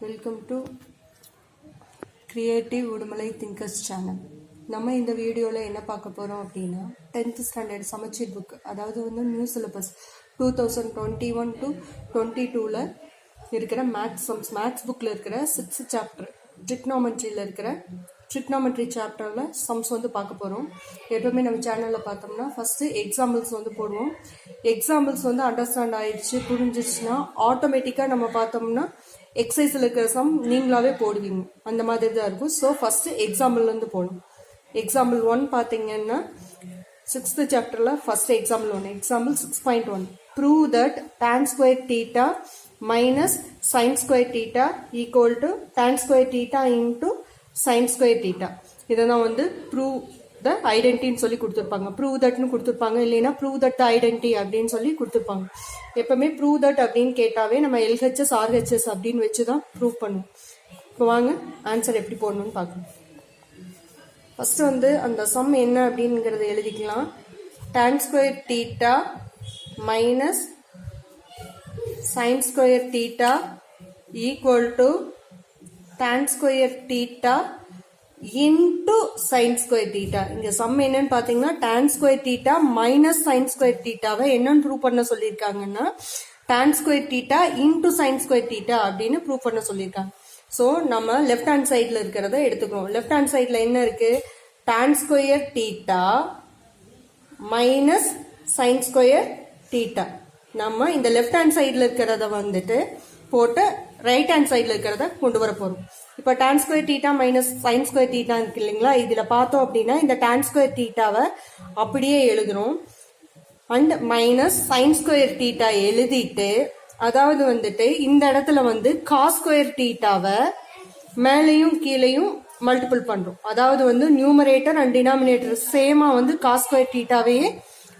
Welcome to creative Udumalai thinkers channel. நம்ம இந்த வீடியோவில் என்ன பார்க்க போகிறோம் அப்படின்னா 10th ஸ்டாண்டர்ட் சமச்சீர் புக், அதாவது வந்து நியூ சிலபஸ் 2021 to 22ல் இருக்கிற மேத்ஸ் புக்கில் இருக்கிற 6th சாப்டர் ட்ரிக்னாமெட்ரியில் இருக்கிற ட்ரிக்னாமெட்ரி சாப்டரில் சம்ஸ் வந்து பார்க்க போகிறோம். எப்பவுமே நம்ம சேனலில் பார்த்தோம்னா ஃபஸ்ட்டு எக்ஸாம்பிள்ஸ் வந்து போடுவோம். எக்ஸாம்பிள்ஸ் வந்து அண்டர்ஸ்டாண்ட் ஆயிடுச்சு புரிஞ்சிச்சுன்னா ஆட்டோமேட்டிக்காக நம்ம பார்த்தோம்னா எக்ஸசைஸில் இருக்கிற சம் நீங்களாவே போடுவீங்க, அந்த மாதிரி தான் இருக்கும். ஸோ ஃபஸ்ட்டு எக்ஸாம்பிள்லேருந்து போகணும். எக்ஸாம்பிள் 1 பார்த்தீங்கன்னா 6th சாப்டரில் first example 1, example 6.1, prove that tan square theta minus sine square theta equal to tan square theta into sine square theta. இதை தான் வந்து ப்ரூவ் த ஐடென்டின்னு சொல்லி கொடுத்துருப்பாங்க, ப்ரூவ் தட்னு கொடுத்துருப்பாங்க, இல்லைன்னா ப்ரூவ் தட் ஐடென்டி அப்படின்னு சொல்லி கொடுத்துருப்பாங்க. எப்பவுமே ப்ரூவ் தட் அப்படின்னு கேட்டாவே நம்ம எல்ஹெச்எஸ் ஆர்ஹெச்எஸ் அப்படின்னு வச்சு தான் ப்ரூவ் பண்ணுவோம். இப்போ வாங்க ஆன்சர் எப்படி போடணும்னு பார்க்கணும். ஃபர்ஸ்ட் வந்து அந்த சம் என்ன அப்படிங்கிறத எழுதிக்கலாம். tan square theta minus sine square theta equal to tan square theta into sine square theta. இங்க சம் என்னன்னு பாத்தீங்கன்னா tan square theta minus sine square தீட்டாவை என்னன்னு ப்ரூவ் பண்ண சொல்லியிருக்காங்கன்னா tan square theta into sine square theta அப்படின்னு prove பண்ண சொல்லியிருக்காங்க. ஸோ நம்ம லெஃப்ட் ஹேண்ட் சைட்ல இருக்கிறத எடுத்துக்கிறோம். லெஃப்ட் ஹேண்ட் சைட்ல என்ன இருக்கு? tan square theta minus sine square theta. நம்ம இந்த லெஃப்ட் ஹேண்ட் சைட்ல இருக்கிறத வந்துட்டு போட்டு ரைட் ஹேண்ட் சைட்ல இருக்கிறத கொண்டு வர போறோம். இப்போ tan square theta minus sine square theta இருக்கு இல்லைங்களா? இதுல பார்த்தோம் அப்படின்னா இந்த tan ஸ்கொயர் தீட்டாவை அப்படியே எழுதுறோம் and minus sine square theta எழுதிட்டு, அதாவது வந்துட்டு இந்த இடத்துல வந்து காஸ் ஸ்கொயர் தீட்டாவை மேலையும் கீழையும் மல்டிபிள் பண்றோம். அதாவது வந்து நியூமரேட்டர் அண்ட் டினாமினேட்டர் சேமா வந்து காஸ் ஸ்கொயர் தீட்டாவையே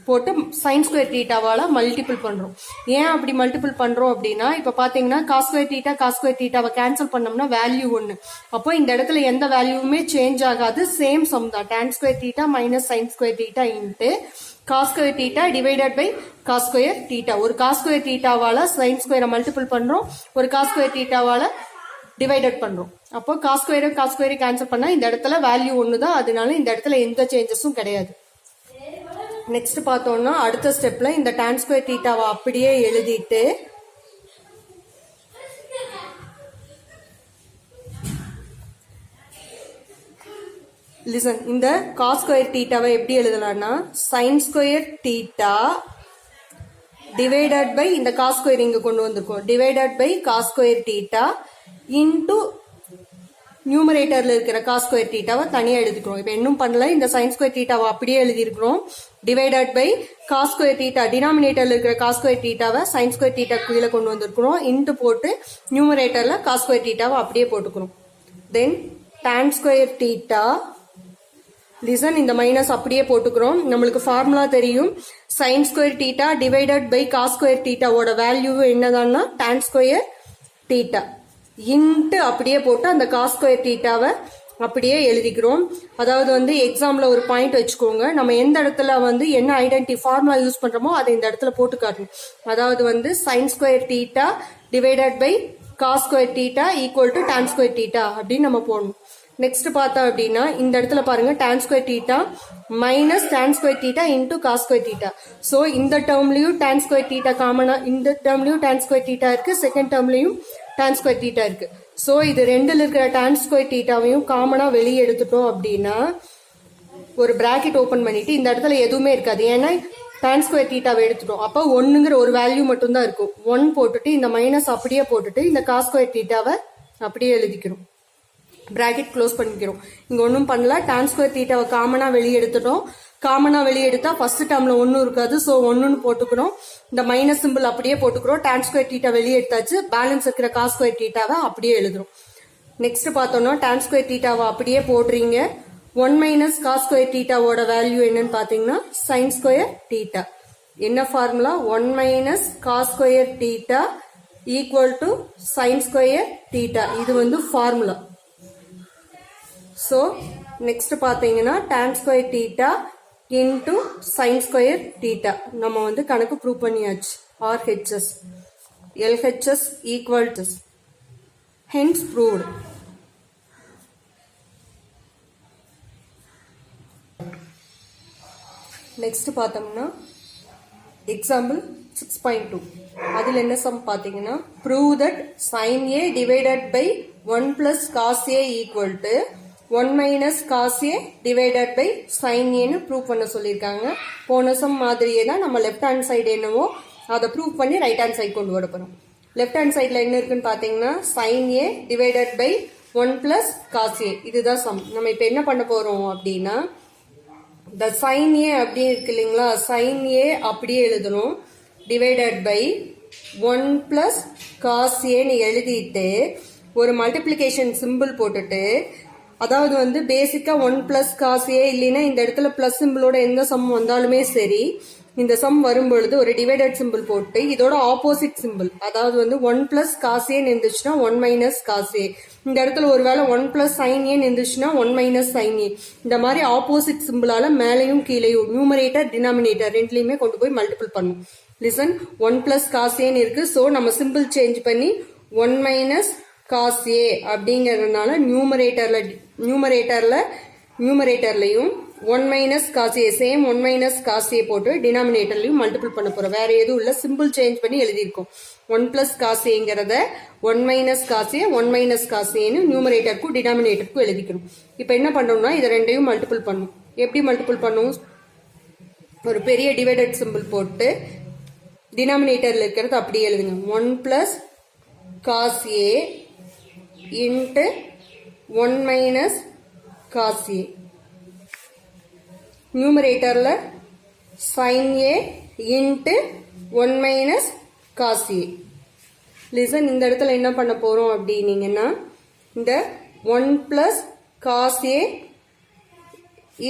போட்டு சைன் ஸ்கொயர் தீட்டாவால மல்டிபிள் பண்றோம். ஏன் அப்படி மல்டிபிள் பண்றோம் அப்படின்னா, இப்ப பாத்தீங்கன்னா காஸ் ஸ்கொயர் தீட்டாவை கேன்சல் பண்ணோம்னா வேல்யூ 1. அப்போ இந்த இடத்துல எந்த வேல்யூவுமே சேஞ்ச் ஆகாது, சேம் சம் தான். tan square theta minus sine square theta into cos square theta divided by cos square theta. ஒரு காஸ் ஸ்கொயர் தீட்டாவால சைன் ஸ்கொயரை மல்டிபிள் பண்றோம், ஒரு காஸ் ஸ்கொயர் தீட்டாவால டிவைடட் பண்றோம். அப்போ காஸ் ஸ்கொயரை கேன்சல் பண்ணா இந்த இடத்துல வேல்யூ 1 தான், அதனால இந்த இடத்துல எந்த சேஞ்சஸும் கிடையாது. நெக்ஸ்ட் பார்த்தோம்னா அடுத்த ஸ்டெப்ல இந்த tan ஸ்கொயர் தீட்டாவை அப்படியே எழுதிட்டு லிசன், இந்த காஸ் ஸ்கொயர் தீட்டாவை எப்படி எழுதலாம்னா sine square theta divided by இந்த காஸ் ஸ்கொயர் இங்க கொண்டு வந்திருக்கோம், divided by cos square theta into நியூமரேட்டர்ல இருக்கிற காஸ் ஸ்கொயர் தீட்டாவை தனியா எழுதிக்கிறோம். இப்ப இன்னும் பண்ணல, இந்த சைன் ஸ்கொயர் தீட்டாவை அப்படியே எழுதிருக்கிறோம், divided by cos square theta டினாமினேட்டர்ல இருக்கிற காஸ் ஸ்கொயர் தீட்டாவை சைன் ஸ்கொயர் தீட்டா கீழே கொண்டு வந்திருக்கிறோம், இன்ட்டு போட்டு நியூமரேட்டர்ல காஸ் ஸ்கொயர் தீட்டாவை அப்படியே போட்டுக்கிறோம். Then tan square theta listen, இந்த மைனஸ் அப்படியே போட்டுக்கிறோம். நம்மளுக்கு ஃபார்முலா தெரியும், sine square theta divided by cos square தீட்டாவோட வேல்யூ என்னதான்னா tan ஸ்கொயர் தீட்டா இன்ட்டு அப்படியே போட்டு அந்த காஸ் ஸ்கொயர் தீட்டாவை அப்படியே எழுதிக்கிறோம். அதாவது வந்து எக்ஸாம்ல ஒரு பாயிண்ட் வச்சுக்கோங்க, நம்ம எந்த இடத்துல வந்து என்ன ஐடென்டி ஃபார்முலா யூஸ் பண்றோமோ அதை இந்த இடத்துல போட்டு காட்டணும். அதாவது வந்து sine square theta divided by cos square theta equal to tan square theta அப்படின்னு நம்ம போடணும். நெக்ஸ்ட் பார்த்தோம் அப்படின்னா இந்த இடத்துல பாருங்க tan square theta minus tan square theta into cos square theta. So இந்த டேர்ம்லயும் tan ஸ்கொயர் தீட்டா காமனா, இந்த டேர்ம்லயும் tan ஸ்கொயர் தீட்டா இருக்கு, செகண்ட் டேர்ம்லயும் tan ஸ்கொயர் தீட்டா இருக்கு. ஸோ இது ரெண்டுல இருக்கிற tan ஸ்கொயர் தீட்டாவையும் காமனா வெளியே எடுத்துட்டோம் அப்படின்னா ஒரு பிராக்கெட் ஓபன் பண்ணிட்டு இந்த இடத்துல எதுவுமே இருக்காது, ஏன்னா tan ஸ்கொயர் தீட்டாவை எடுத்துட்டோம். அப்போ 1ங்கிற ஒரு வேல்யூ மட்டும் தான் இருக்கும். 1 போட்டுட்டு இந்த மைனஸ் அப்படியே போட்டுட்டு இந்த காஸ் ஸ்கொயர் தீட்டாவை அப்படியே எழுதிக்கிறோம், பிராக்கெட் க்ளோஸ் பண்ணிக்கிறோம். இங்க ஒன்றும் பண்ணல, tan ஸ்கொயர் தீட்டாவை காமனா வெளியே எடுத்துட்டோம். காமனா வெளியே எடுத்தா ஃபர்ஸ்ட் டேர்ம்ல 1 இருக்காது, ஸோ 1ன்னு போட்டுக்கிறோம். இந்த மைனஸ் சிம்பிள் அப்படியே போட்டுக்கிறோம். tan ஸ்கொயர் தீட்டா வெளியே எடுத்தாச்சு, பேலன்ஸ் இருக்கிற காஸ் ஸ்கொயர் தீட்டாவை அப்படியே எழுதுறோம். நெக்ஸ்ட் பார்த்தோம்னா tan ஸ்கொயர் தீட்டாவை அப்படியே போடுறீங்க. 1 மைனஸ் காஸ் ஸ்கொயர் தீட்டாவோட வேல்யூ என்னன்னு பாத்தீங்கன்னா சைன் ஸ்கொயர் தீட்டா. என்ன formula? 1 minus cos square theta equal to sine square theta. இது வந்து ஃபார்முலா. ஸோ நெக்ஸ்ட் பார்த்தீங்கன்னா tan square theta into sine square theta நம்ம வந்து கணக்கு ப்ரூவ் பண்ணியாச்சு. RHS LHS equal to hence proved. Next பார்த்தோம்னா example 6.2 அதில் என்ன sum பார்த்தீங்கன்னா prove that sin A divided by 1 plus cos A equal to 1 minus cos A divided by sin A னு prove பண்ண சொல்லியிருக்காங்க. போன sum மாதிரியே தான் நம்ம left hand side என்னவோ அதை prove பண்ணி right hand side கொண்டு வர போறோம். left hand sideல என்ன இருக்குன்னு பார்த்தீங்கன்னா sin A divided by 1 plus cos A இதுதான் sum. நம்ம இப்போ என்ன பண்ண போறோம் அப்படின்னா the sin A அப்படி இருக்கு இல்லைங்களா, sin A அப்படியே எழுதணும், divided by 1 plus cos A னு எழுதிட்டு ஒரு மல்டிப்ளிகேஷன் சிம்பிள் போட்டுட்டு, அதாவது வந்து பேசிக்கா 1 plus cos A இல்லைன்னா இந்த இடத்துல பிளஸ் சிம்பிளோட எந்த சம் வந்தாலுமே சரி, இந்த சம் வரும்பொழுது ஒரு டிவைடட் சிம்பிள் போட்டு இதோட ஆப்போசிட் சிம்பிள், அதாவது வந்து 1 plus cos A இருந்துச்சுன்னா 1 minus cos A, இந்த இடத்துல ஒருவேளை 1 plus sin A இருந்துச்சுன்னா 1 minus sin A, இந்த மாதிரி ஆப்போசிட் சிம்பிளால மேலையும் கீழையும் நியூமரேட்டர் டினாமினேட்டர் ரெண்டுலையுமே கொண்டு போய் மல்டிபிள் பண்ணும். லிசன், 1 plus cos A இருக்கு, ஸோ நம்ம சிம்பிள் சேஞ்ச் பண்ணி 1 minus cos A அப்படிங்கறதுனால நியூமரேட்டர்லையும் 1 minus cos A same 1 minus cos A போட்டு டினாமினேட்டர்லையும் மல்டிபிள் பண்ண போறோம். வேற எதுவும் இல்ல, சிம்பிள் சேஞ்ச் பண்ணி எழுதியிருக்கோம். 1 plus cos Aங்கிறத 1 minus cos A 1 minus cos A னு நியூமரேட்டருக்கும் டினாமினேட்டருக்கும் எழுதிக்கணும். இப்போ என்ன பண்ணணும்னா இதை ரெண்டையும் மல்டிபிள் பண்ணும். எப்படி மல்டிபிள் பண்ணும்? ஒரு பெரிய டிவைடட் சிம்பிள் போட்டு டினாமினேட்டர்ல இருக்கிறது அப்படியே எழுதுங்க. 1 plus cos A into 1 minus cos A. நியூமரேட்டர்ல sin A into 1 minus cos A. Listen, இந்த இடத்துல என்ன பண்ண போறோம் அப்படின்னீங்கன்னா இந்த 1 plus cos A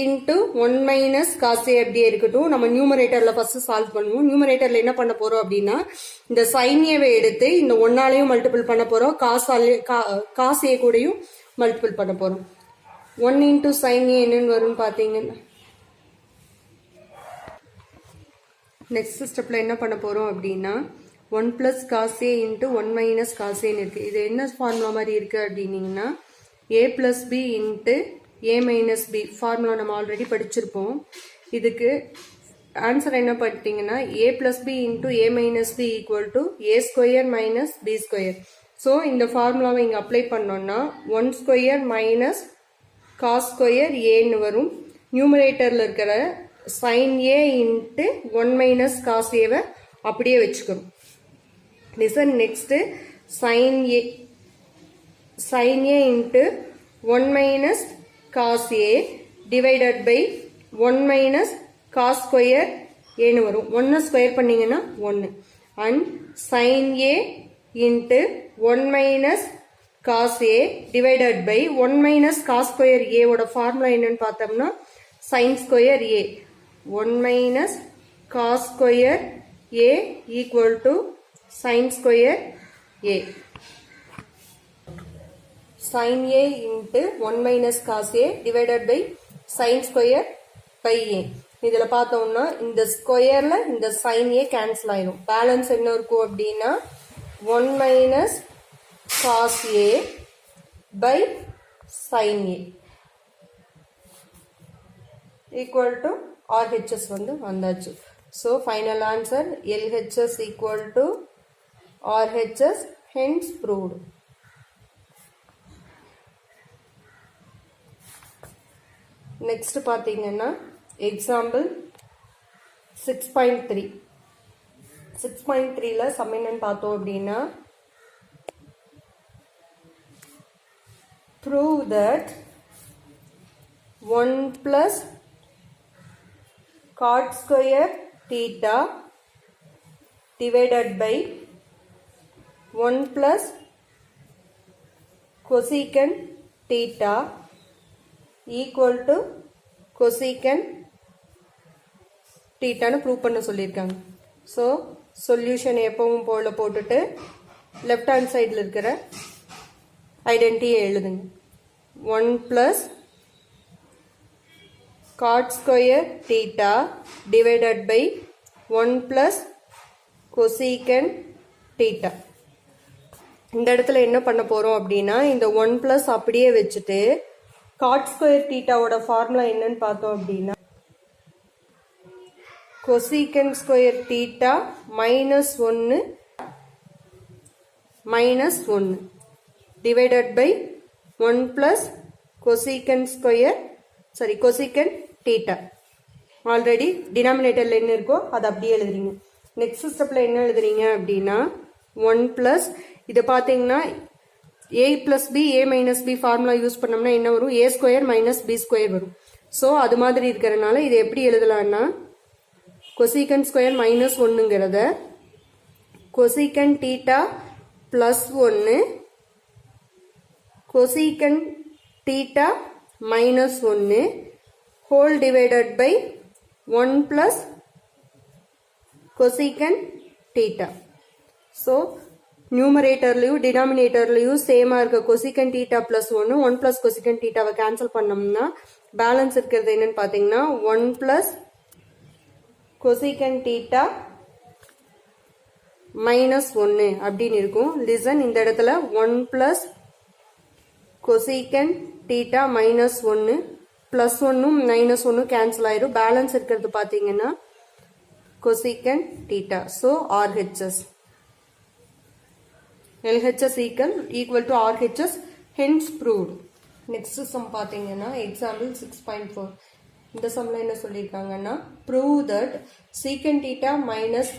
into 1 minus cos A அப்படியே இருக்கட்டும். நம்ம நியூமரேட்டர்ல ஃபர்ஸ்ட் சால்வ் பண்ணுவோம். நியூமரேட்டர்ல என்ன பண்ண போறோம் அப்படின்னா இந்த sin A வை எடுத்து இந்த 1ஆலையும் மல்டிபிள் பண்ண போறோம், cos A கூடயும் மல்டிபிள் பண்ண போறோம். 1 into sin A என்னன்னு வரும்னு பாத்தீங்கன்னா நெக்ஸ்ட் ஸ்டெப்ல என்ன பண்ண போறோம் அப்படின்னா 1 plus cos A into 1 minus cos A இருக்கு. இது என்ன ஃபார்முலா மாதிரி இருக்கு அப்படின்னீங்கன்னா A plus B into A minus B formula நம்ம ஆல்ரெடி படிச்சிருப்போம். இதுக்கு ஆன்சர் என்ன பண்ணிட்டீங்கன்னா A plus B into A minus B equal to A square minus B square. So இந்த ஃபார்முலாவை இங்கே அப்ளை பண்ணோம்னா 1 square minus cos square Aன்னு வரும். நியூமரேட்டரில் இருக்கிற sin A into 1 minus cos Aவை அப்படியே வச்சுக்கணும். Listen, next sin A into 1 minus cos A divided by 1 minus cos square Aன்னு வரும். 1 ஸ்கொயர் பண்ணீங்கன்னா 1 and sin A into 1 minus cos A divided by 1 minus cos square A ஓட formula என்னன்னு பார்த்தோம்னா sin square A. 1 minus cos square A equal to sin square A. Sin A into 1 minus cos A divided by sin square by A. இதுல பார்த்தோம்னா இந்த ஸ்கொயர்ல இந்த sin A cancel ஆயிடும். Balance என்ன இருக்கும் அப்படின்னா 1 minus cos A by sin A equal to RHS வந்து வந்தாச்சு. So final answer LHS equal to RHS, hence proved. Next பார்த்தீங்கன்னா example 6.3. 6.3ல சம் என்னன்னு பார்த்தோம் அப்படின்னா prove that 1 plus cot square theta divided by 1 plus cosecant theta equal to cosecant theta னு prove பண்ண சொல்லியிருக்காங்க. So solution எப்பவும் போல போட்டுட்டு லெஃப்ட் ஹேண்ட் சைடில் இருக்கிற ஐடென்டிட்டியை எழுதுங்க. 1 plus cot square theta divided by 1 plus cosecant theta. இந்த இடத்துல என்ன பண்ண போறோம் அப்படின்னா இந்த 1 பிளஸ் அப்படியே வச்சுட்டு காட் ஸ்கொயர் தீட்டாவோட ஃபார்முலா என்னன்னு பார்த்தோம் அப்படின்னா cosecant square theta minus 1 divided by 1 plus cosecant theta. Already டினாமினேட்டர்ல என்ன இருக்கோ அதை அப்படியே எழுதுறீங்க. நெக்ஸ்ட் ஸ்டெப்ல என்ன எழுதுறீங்க அப்படின்னா 1 பிளஸ் இது பார்த்தீங்கன்னா a plus B a minus B formula use பண்ணோம்னா என்ன வரும்? a square minus B square வரும். ஸோ அது மாதிரி இருக்கிறதுனால இது எப்படி எழுதலாம்னா கொசீக்கன் ஸ்கொயர் மைனஸ் 1ங்கிறத cosecant theta plus 1 cosecant theta minus 1 whole divided by 1 plus cosecant theta. So நியூமரேட்டர்லையும் டினாமினேட்டர்லையும் சேமா இருக்க cosecant theta plus 1 plus cosecant தீட்டாவை கேன்சல் பண்ணோம்னா பேலன்ஸ் இருக்கிறது என்னன்னு பார்த்தீங்கன்னா 1 பிளஸ் கொசிகன் தீட்டா மைனஸ் 1 அப்படின்னு இருக்கும். லிசன் இந்த இடத்துல 1 plus cosecant theta minus 1 plus 1 minus 1 cancel ஆயிரும். பேலன்ஸ் இருக்கிறது பார்த்தீங்கன்னா cosecant theta. So RHS LHS equal to RHS, hence proved. Next sum பார்த்தீங்கன்னா example 6.4. இந்த சம்ல என்ன சொல்லியிருக்காங்கன்னா prove that secant theta minus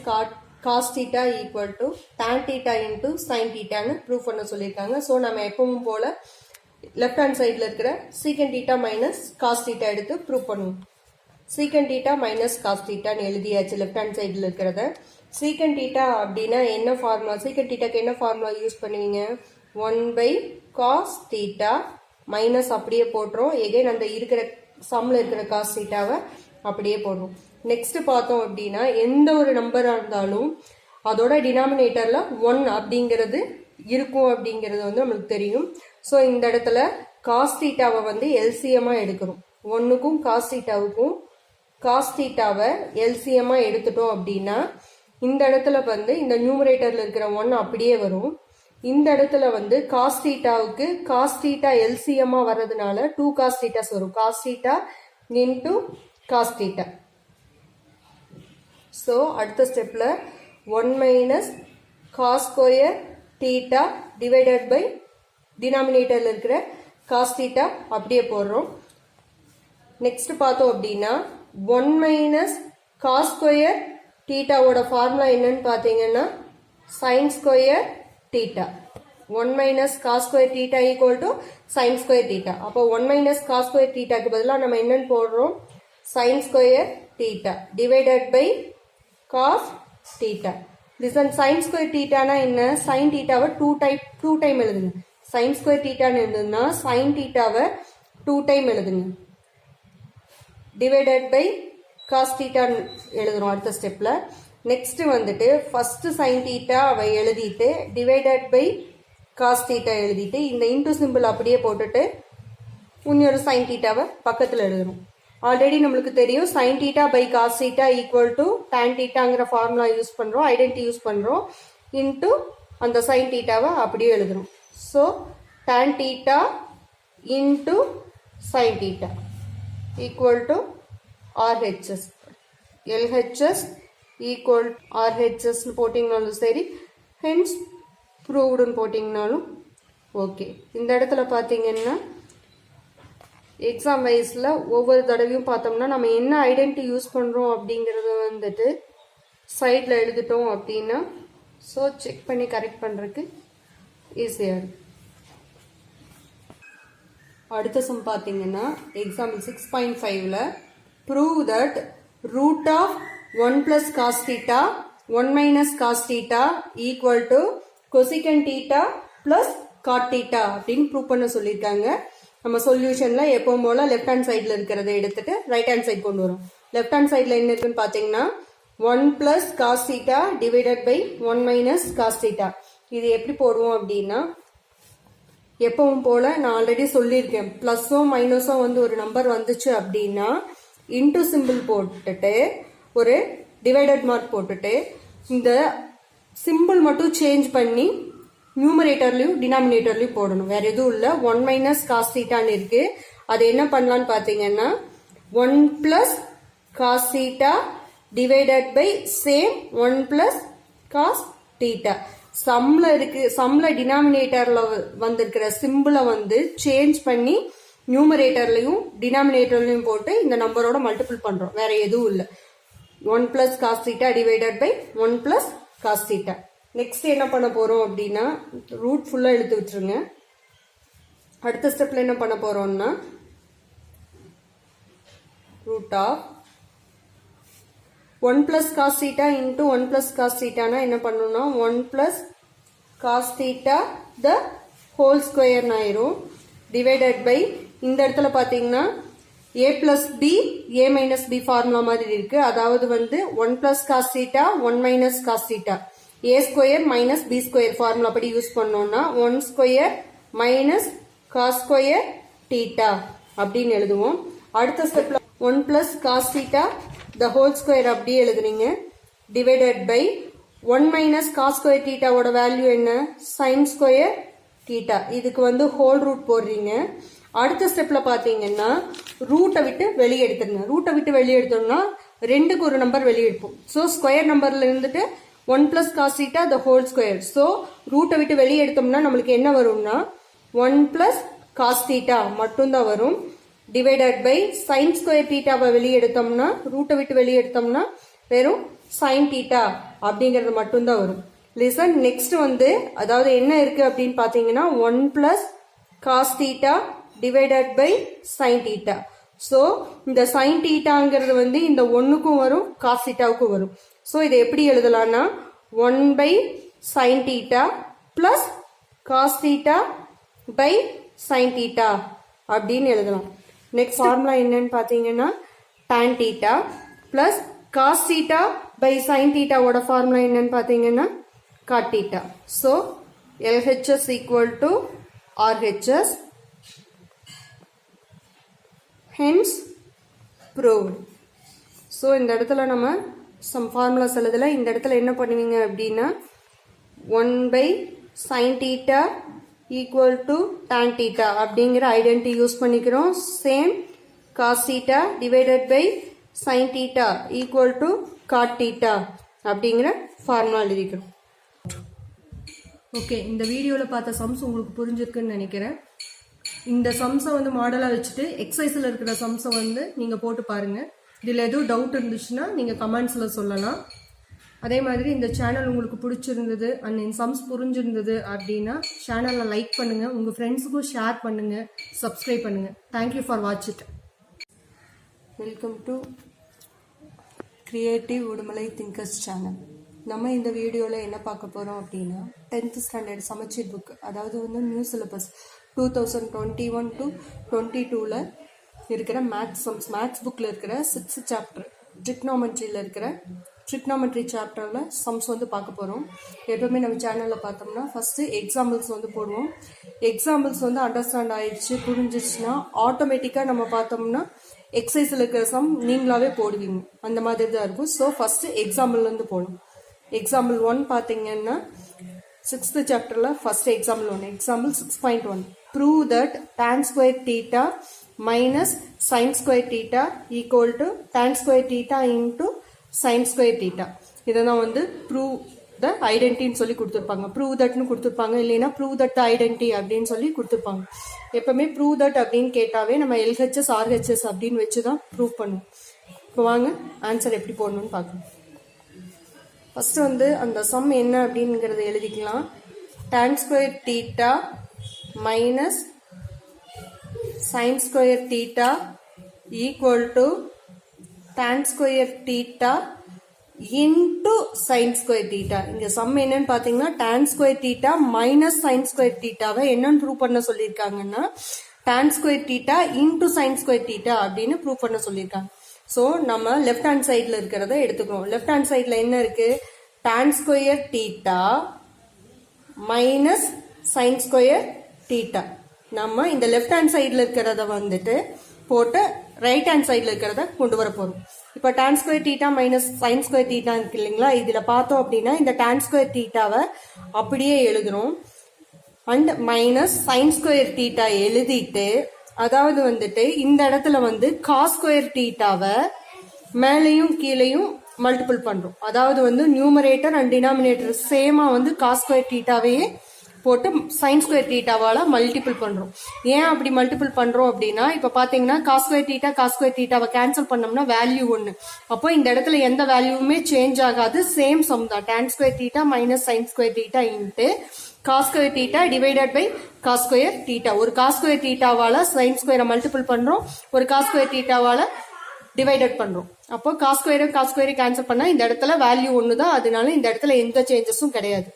cos theta equal to tan theta into sin theta ன்னு prove பண்ண சொல்லியிருக்காங்க. ஸோ நம்ம எப்பவும் போல லெஃப்ட் ஹேண்ட் சைடில் இருக்கிற secant theta minus cos theta எடுத்து prove பண்ணுவோம். secant theta minus cos theta ன்னு எழுதியாச்சு லெஃப்ட் ஹேண்ட் சைடில் இருக்கிறத. secant theta அப்படின்னா என்ன ஃபார்முலா? secant thetaக்கு என்ன ஃபார்முலா யூஸ் பண்ணுவீங்க? 1 by cos theta மைனஸ் அப்படியே போட்டுரும். எகைன் அந்த இருக்கிற சம்ல இருக்கிற cos thetaவை அப்படியே போடுறோம். நெக்ஸ்ட் பார்த்தோம் அப்படின்னா எந்த ஒரு நம்பரா இருந்தாலும் அதோட டினாமினேட்டர்ல 1 அப்படிங்கிறது இருக்கும் அப்படிங்கிறது வந்து நம்மளுக்கு தெரியும். ஸோ இந்த இடத்துல cos thetaவை வந்து எல்சிஎம்மா எடுக்கிறோம். 1க்கும் cos thetaவுக்கும் cos thetaவை எல்சிஎம்மா எடுத்துட்டோம் அப்படின்னா இந்த இடத்துல வந்து இந்த நியூமரேட்டர்ல இருக்கிற 1 அப்படியே வரும். இந்த இடத்துல வந்து cos thetaவுக்கு cos theta எல்சிஎம்மா வர்றதுனால 2 cos thetas வரும். cos theta into cos theta. So அடுத்த ஸ்டெப்ல 1 minus cos square theta divided by டினாமினேட்டர்ல இருக்கிற cos theta அப்படியே போடுறோம். நெக்ஸ்ட் பார்த்தோம் அப்படின்னா 1 மைனஸ் cos ஸ்கொயர் தீட்டாவோட ஃபார்முலா என்னன்னு பார்த்தீங்கன்னா sin square theta. 1 minus cos square theta equal to sin square theta. அப்போ 1 மைனஸ் cos ஸ்கொயர் தீட்டாக்கு பதிலாக நம்ம என்னன்னு போடுறோம்? sin square theta divided by cos தீட்டா. லிசன் sin ஸ்கொயர் தீட்டானா என்ன? sin தீட்டாவை 2 டைம் எழுதுங்க. sin ஸ்கொயர் தீட்டான்னு எழுதுனா sin தீட்டாவை 2 டைம் எழுதுங்க. டிவைடட் பை காஸ் தீட்டா எழுதுறோம் அடுத்த ஸ்டெப்ல. நெக்ஸ்ட் வந்துட்டு ஃபர்ஸ்ட் சைன் தீட்டா அவை எழுதிட்டு டிவைடட் பை காஸ் தீட்டா எழுதிட்டு இந்த இன்டூ சிம்பிள் அப்படியே போட்டுட்டு இன்னொரு சைன் தீட்டாவை பக்கத்தில் எழுதுறோம். ஆல்ரெடி நம்மளுக்கு தெரியும் sine theta by cos theta equal to tan தீட்டாங்கிற ஃபார்முலா யூஸ் பண்ணுறோம், ஐடென்டிட்டி யூஸ் பண்ணுறோம். இன்டூ அந்த சைன் தீட்டாவை அப்படியே எழுதுறோம். So tan theta into sine theta equal to RHS. LHS equal RHS போட்டிங்கனாலும் சரி, hence proved போட்டிங்கனாலும் ஓகே. இந்த இடத்துல பார்த்தீங்கன்னா எக்ஸாம் வைஸில் ஒவ்வொரு தடவையும் பார்த்தோம்னா நம்ம என்ன ஐடென்டிட்டி யூஸ் பண்ணுறோம் அப்படிங்கிறத வந்துட்டு சைடில் எழுதிட்டோம் அப்படின்னா ஸோ செக் பண்ணி கரெக்ட் பண்ணுறதுக்கு ஈஸியாக இருக்கும். அடுத்த சம் பார்த்தீங்கன்னா example 6.5ல prove that root of 1 plus cos theta 1 minus cos theta equal to cosecant theta plus cot theta அப்படின்னு ப்ரூவ் பண்ண சொல்லியிருக்காங்க. நம்ம சொல்யூஷன்ல எப்பவும் போல லெஃப்ட் ஹேண்ட் சைடில் இருக்கிறத எடுத்துட்டு ரைட் ஹேண்ட் சைட் கொண்டு வரும். லெஃப்ட் ஹேண்ட் சைடில் என்ன இருக்குன்னு பார்த்தீங்கன்னா 1 plus cos theta divided by 1 minus cos theta. இது எப்படி போடுவோம் அப்படின்னா எப்பவும் போல நான் ஆல்ரெடி சொல்லியிருக்கேன், பிளஸோ மைனஸோ வந்து ஒரு நம்பர் வந்துச்சு அப்படின்னா இன்டூ சிம்பிள் போட்டுட்டு ஒரு டிவைடட் மார்க் போட்டுட்டு இந்த சிம்பிள் மட்டும் சேஞ்ச் பண்ணி நியூமரேட்டர்லயும் டினாமினேட்டர்லயும் போடணும். வேற எதுவும் இல்ல. 1 மைனஸ் காஸ் தீட்டான்னு இருக்கு. அது என்ன பண்ணலாம்னு பாத்தீங்கன்னா 1 plus cos theta divided by same 1 plus cos theta. சம்ல டினாமினேட்டர்ல வந்திருக்கிற சிம்பிளை வந்து சேஞ்ச் பண்ணி நியூமரேட்டர்லயும் டினாமினேட்டர்லயும் போட்டு இந்த நம்பரோட மல்டிபிள் பண்றோம். வேற எதுவும் இல்ல. 1 plus cos theta divided by 1 plus cos theta. Next என்ன பண்ண போறோம் அப்படின்னா ரூட் ஃபுல்லா எடுத்து விட்டுருங்க. அடுத்த ஸ்டெப்ல என்ன பண்ண போறோம்னா root of 1 plus cos theta into 1 plus cos theta na என்ன பண்ணனும்னா 1 plus cos theta the whole square ஆயிரும் divided by இந்த இடத்துல பாத்தீங்கன்னா a plus b a minus b formula மாதிரி இருக்கு. அதாவது வந்து 1 plus cos theta 1 minus cos theta a square minus b square formula படி யூஸ் பண்ணோம்னா 1 square minus cos square theta அப்படின்னு எழுதுவோம். அடுத்த ஸ்டெப்ல 1 plus cos theta the whole square அப்படியே எழுதுறீங்க divided by 1 minus cos square theta ஓட வேல்யூ என்ன sin square theta. இதுக்கு வந்து ஹோல் ரூட் போடுறீங்க. அடுத்த ஸ்டெப்ல பாத்தீங்கன்னா ரூட்டை விட்டு வெளியே எடுத்துருங்க. ரூட்டை விட்டு வெளியே எடுத்தோம்னா ரெண்டுக்கு ஒரு நம்பர் வெளியே எடுப்போம். ஸோ ஸ்கொயர் நம்பர்ல இருந்துட்டு 1 plus cos theta the whole square. So ரூட்டை விட்டு வெளியே எடுத்தோம்னா நம்மளுக்கு என்ன வரும்னா 1 plus cos theta மட்டும்தான் வரும். divided by sin square theta வெளியே எடுத்தோம்னா ரூட்டை விட்டு வெளியே எடுத்தோம்னா வெறும் sin theta அப்படிங்கிறது மட்டும்தான் வரும். லிசன் நெக்ஸ்ட் வந்து அதாவது என்ன இருக்கு அப்படின்னு பாத்தீங்கன்னா 1 plus cos theta divided by sin theta. So இந்த sin thetaங்கிறது வந்து இந்த 1க்கும் வரும் cos thetaவுக்கும் வரும். ஸோ இதை எப்படி எழுதலாம்னா 1 by sin theta plus cos theta by sin theta அப்படின்னு எழுதலாம். நெக்ஸ்ட் ஃபார்முலா என்னன்னு பாத்தீங்கன்னா tan theta plus cos theta by sin theta ஓட ஃபார்முலா என்னன்னு பாத்தீங்கன்னா cot theta. So LHS equal to RHS. Hence proved. So இந்த இடத்துல நம்ம some formulas எழுதல. இந்த இடத்துல என்ன பண்ணுவீங்க அப்படின்னா 1 by sin theta equal to tan theta அப்படிங்கிற ஐடென்டிட்டி யூஸ் பண்ணிக்கிறோம். Same cos theta divided by sin theta equal to cot theta அப்படிங்கிற ஃபார்முலா எழுதிக்கிறோம். ஓகே, இந்த வீடியோவில் பார்த்த சம்ஸ் உங்களுக்கு புரிஞ்சிருக்குன்னு நினைக்கிறேன். இந்த சம்ஸை வந்து மாடலாக வச்சுட்டு எக்ஸசைஸில் இருக்கிற சம்ஸை வந்து நீங்கள் போட்டு பாருங்கள். இதில் எதுவும் டவுட் இருந்துச்சுன்னா நீங்கள் கமெண்ட்ஸில் சொல்லலாம். அதே மாதிரி இந்த சேனல் உங்களுக்கு பிடிச்சிருந்தது அண்ட் இந்த சம்ஸ் புரிஞ்சிருந்தது அப்படின்னா சேனலை லைக் பண்ணுங்கள், உங்கள் ஃப்ரெண்ட்ஸுக்கும் ஷேர் பண்ணுங்கள், சப்ஸ்கிரைப் பண்ணுங்கள். Thank you for watch it. Welcome to creative Udumalai thinkers channel. நம்ம இந்த வீடியோவில் என்ன பார்க்க போகிறோம் அப்படின்னா 10th ஸ்டாண்டர்ட் சமச்சீர் புக், அதாவது வந்து நியூ சிலபஸ் 2021 to 22ல் இருக்கிற மேத்ஸ் புக்கில் இருக்கிற 6th சாப்டர் ட்ரிக்னாமெட்ரியில் இருக்கிற ட்ரிக்னாமெட்ரி சாப்டரில் சம்ஸ் வந்து பார்க்க போகிறோம். எப்பவுமே நம்ம சேனலில் பார்த்தோம்னா ஃபஸ்ட்டு எக்ஸாம்பிள்ஸ் வந்து போடுவோம். எக்ஸாம்பிள்ஸ் வந்து அண்டர்ஸ்டாண்ட் ஆயிடுச்சு புரிஞ்சிச்சுன்னா ஆட்டோமேட்டிக்காக நம்ம பார்த்தோம்னா எக்ஸசைஸில் இருக்கிற சம் நீங்களாவே போடுவீங்க. அந்த மாதிரி தான் இருக்கும். ஸோ ஃபஸ்ட்டு எக்ஸாம்பிள்லேருந்து போகணும். எக்ஸாம்பிள் 1 பார்த்தீங்கன்னா 6th சாப்டரில் first example 1, example 6.1. Prove that tan square theta minus sin square theta equal to tan square theta into sin square theta. இதெல்லாம் வந்து ப்ரூவ் த ஐடென்டிட்டின்னு சொல்லி கொடுத்துருப்பாங்க. ப்ரூவ் தட்னு கொடுத்துருப்பாங்க, இல்லைன்னா ப்ரூவ் தட் த ஐடென்டிட்டி அப்படின்னு சொல்லி கொடுத்துருப்பாங்க. எப்பவுமே ப்ரூவ் தட் அப்படின்னு கேட்டாவே நம்ம எல்ஹெச்எஸ் ஆர்ஹெச்எஸ் அப்படின்னு வச்சு தான் ப்ரூவ் பண்ணுவோம். இப்போ வாங்க ஆன்சர் எப்படி போடணும்னு பார்க்கணும். ஃபர்ஸ்ட் வந்து அந்த சம் என்ன அப்படிங்கிறத எழுதிக்கலாம். tan square theta minus sin square theta equal to tan square theta into sin square theta. இங்க சம் என்னன்னு பாத்தீங்கன்னா tan square theta minus sin square theta-வை என்னன்னு ப்ரூவ் பண்ண சொல்லியிருக்காங்கன்னா tan square theta into sin square theta அப்படின்னு prove பண்ண சொல்லியிருக்காங்க. So நம்ம லெஃப்ட் ஹேண்ட் சைடில் இருக்கிறத எடுத்துக்கிறோம். லெஃப்ட் ஹேண்ட் சைடில் என்ன இருக்கு? tan square theta minus sin square theta. நம்ம இந்த லெஃப்ட் ஹேண்ட் சைடில் இருக்கிறத வந்துட்டு போட்டு ரைட் ஹேண்ட் சைடில் இருக்கிறத கொண்டு வர போகிறோம். இப்போ tan square theta minus sin square theta இருக்கு இல்லைங்களா? இதில் பார்த்தோம் அப்படின்னா இந்த tan square theta-வை அப்படியே எழுதுறோம். And minus sine square theta எழுதிட்டு, அதாவது வந்துட்டு இந்த இடத்துல வந்து காஸ் ஸ்கொயர் தீட்டாவை மேலையும் கீழையும் மல்டிபிள் பண்றோம். அதாவது வந்து நியூமரேட்டர் அண்ட் டினாமினேட்டர் சேமா வந்து காஸ் ஸ்கொயர் தீட்டாவையே போட்டு சைன் ஸ்கொயர் தீட்டாவால மல்டிபிள் பண்றோம். ஏன் அப்படி மல்டிபிள் பண்றோம் அப்படின்னா, இப்ப பாத்தீங்கன்னா காஸ் ஸ்கொயர் தீட்டாவை கேன்சல் பண்ணோம்னா வேல்யூ 1. அப்போ இந்த இடத்துல எந்த வேல்யூவுமே சேஞ்ச் ஆகாது, சேம் சம் தான். Tan square theta minus sine square theta into cos square theta divided by cos square theta. ஒரு காஸ் ஸ்கொயர் தீட்டாவால சைன் ஸ்கொயரை மல்டிபிள் பண்றோம், ஒரு காஸ் ஸ்கொயர் தீட்டாவால டிவைடட் பண்றோம். அப்போ காஸ் ஸ்கொயரை கேன்சல் பண்ணா இந்த இடத்துல வேல்யூ 1 தான். அதனால இந்த இடத்துல எந்த சேஞ்சஸும் கிடையாது.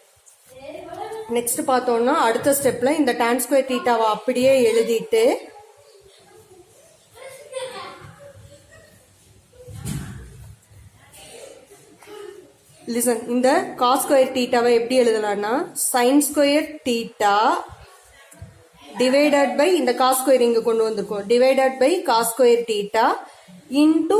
நெக்ஸ்ட் பார்த்தோம்னா அடுத்த ஸ்டெப்ல இந்த டான் ஸ்கொயர் தீட்டாவை அப்படியே எழுதிட்டு, லிசன், இந்த காஸ் ஸ்கொயர் தீட்டாவை எப்படி எழுதலாம்னா sine square theta divided by இந்த காஸ் ஸ்கொயர் இங்க கொண்டு வந்திருக்கோம், divided by cos square theta into